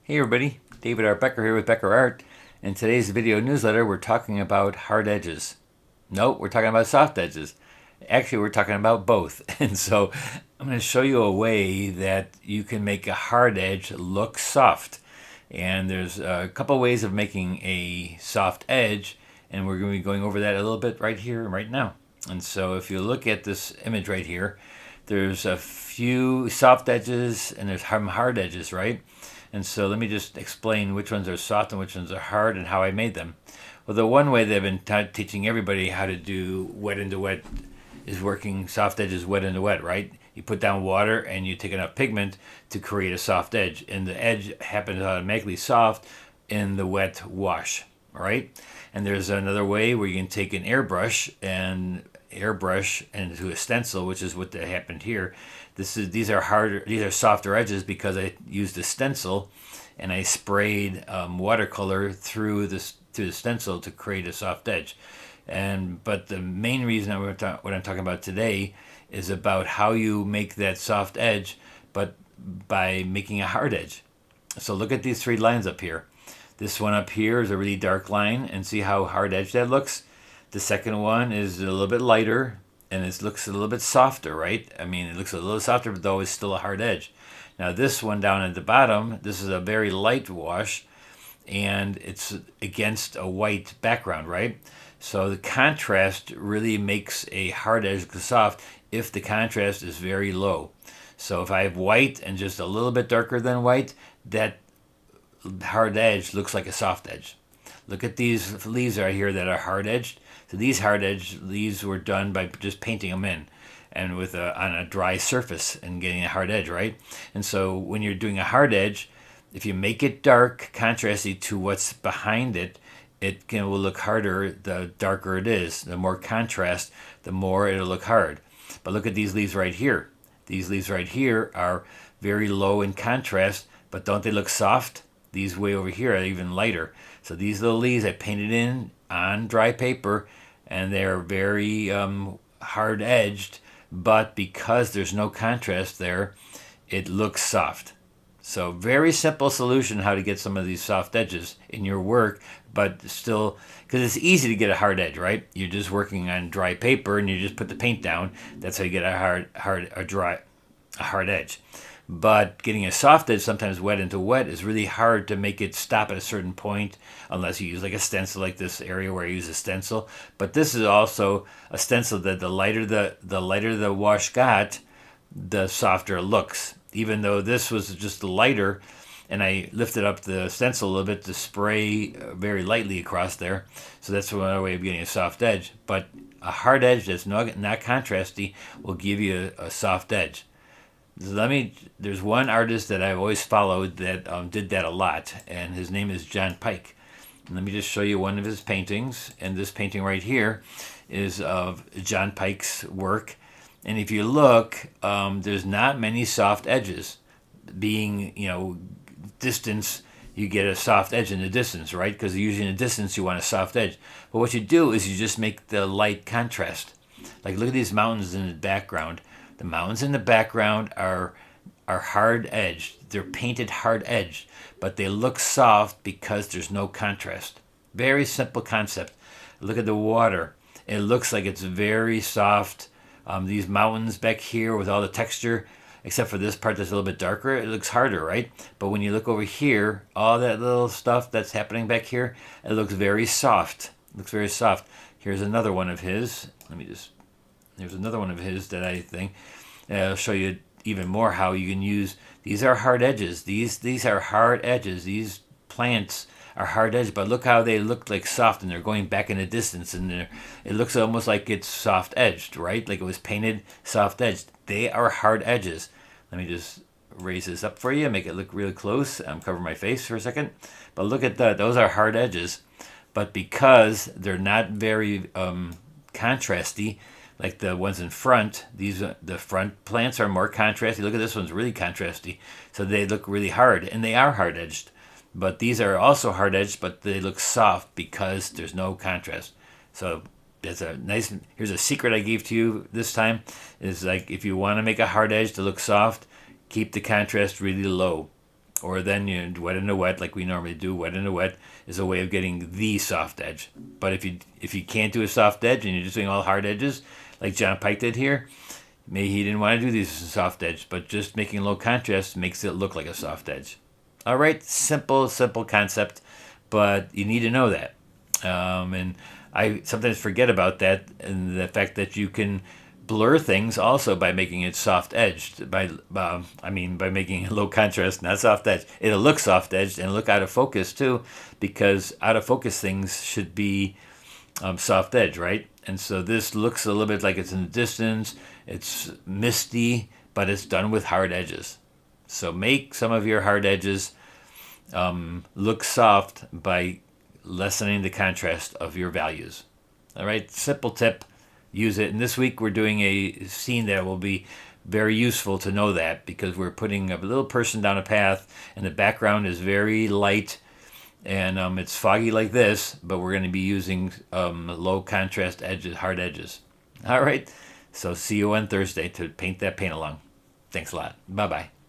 Hey everybody, David R. Becker here with Becker Art. In today's video newsletter, we're talking about hard edges. No, we're talking about soft edges. Actually, we're talking about both. And so I'm going to show you a way that you can make a hard edge look soft. And there's a couple ways of making a soft edge, and we're going to be going over that a little bit right here and right now. And so if you look at this image right here, there's a few soft edges and there's some hard edges, right? And so let me just explain which ones are soft and which ones are hard and how I made them. Well, the one way they've been teaching everybody how to do wet into wet is working soft edges wet into wet, right? You put down water and you take enough pigment to create a soft edge, and the edge happens automatically soft in the wet wash, all right? And there's another way where you can take an airbrush into a stencil, which is what happened here. These are softer edges because I used a stencil and I sprayed watercolor through the stencil to create a soft edge. But the main reason what I'm talking about today is about how you make that soft edge, but by making a hard edge. So look at these three lines up here. This one up here is a really dark line, and see how hard edged that looks. The second one is a little bit lighter, and it looks a little bit softer, right? I mean, it looks a little softer, but though it's still a hard edge. Now this one down at the bottom, this is a very light wash, and it's against a white background, right? So the contrast really makes a hard edge look soft if the contrast is very low. So if I have white and just a little bit darker than white, that hard edge looks like a soft edge. Look at these leaves right here that are hard edged. So these hard edge leaves were done by just painting them in and on a dry surface and getting a hard edge, right? And so when you're doing a hard edge, if you make it dark, contrasty to what's behind it, will look harder the darker it is. The more contrast, the more it'll look hard. But look at these leaves right here. These leaves right here are very low in contrast, but don't they look soft? These way over here are even lighter. So these little leaves I painted in on dry paper, and they're very hard edged, but because there's no contrast there, it looks soft. So very simple solution how to get some of these soft edges in your work, but still, because it's easy to get a hard edge, right? You're just working on dry paper and you just put the paint down. That's how you get a hard edge. But getting a soft edge, sometimes wet into wet, is really hard to make it stop at a certain point unless you use like a stencil, like this area where I use a stencil. But this is also a stencil that the lighter the wash got, the softer it looks. Even though this was just lighter, and I lifted up the stencil a little bit to spray very lightly across there. So that's another way of getting a soft edge. But a hard edge that's not contrasty will give you a soft edge. There's one artist that I've always followed that did that a lot, and his name is John Pike. And let me just show you one of his paintings. And this painting right here is of John Pike's work. And if you look, there's not many soft edges. Being, distance, you get a soft edge in the distance, right? Because usually in the distance you want a soft edge. But what you do is you just make the light contrast. Like look at these mountains in the background. The mountains in the background are hard edged. They're painted hard edged, but they look soft because there's no contrast. Very simple concept. Look at the water. It looks like it's very soft. These mountains back here with all the texture, except for this part that's a little bit darker, it looks harder, right? But when you look over here, all that little stuff that's happening back here, it looks very soft. It looks very soft. Here's another one of his. There's another one of his that I think I'll show you even more how you can use. These are hard edges. These are hard edges. These plants are hard edged, but look how they look like soft, and they're going back in the distance, and it looks almost like it's soft edged, right? Like it was painted soft edged. They are hard edges. Let me just raise this up for you, make it look really close. I'm covering my face for a second, but look at that. Those are hard edges, but because they're not very contrasty, like the ones in front, the front plants are more contrasty. Look at this one's really contrasty, so they look really hard, and they are hard edged. But these are also hard edged, but they look soft because there's no contrast. So that's here's a secret I gave to you this time, is like if you want to make a hard edge to look soft, keep the contrast really low. or then you wet in the wet like we normally do. Wet in the wet is a way of getting the soft edge. But if you can't do a soft edge and you're just doing all hard edges like John Pike did here, maybe he didn't want to do these soft edge, but just making low contrast makes it look like a soft edge. All right, simple concept, but you need to know that. And I sometimes forget about that, and the fact that you can blur things also by making it soft edged. By making it low contrast, not soft edge. It'll look soft edged and look out of focus too, because out of focus things should be soft edge, right? And so this looks a little bit like it's in the distance. It's misty, but it's done with hard edges. So make some of your hard edges look soft by lessening the contrast of your values. All right, simple tip, use it. And this week we're doing a scene that will be very useful to know that, because we're putting a little person down a path and the background is very light and it's foggy like this, but we're going to be using low contrast edges, hard edges. All right, so see you on Thursday to paint that paint along. Thanks a lot. Bye-bye.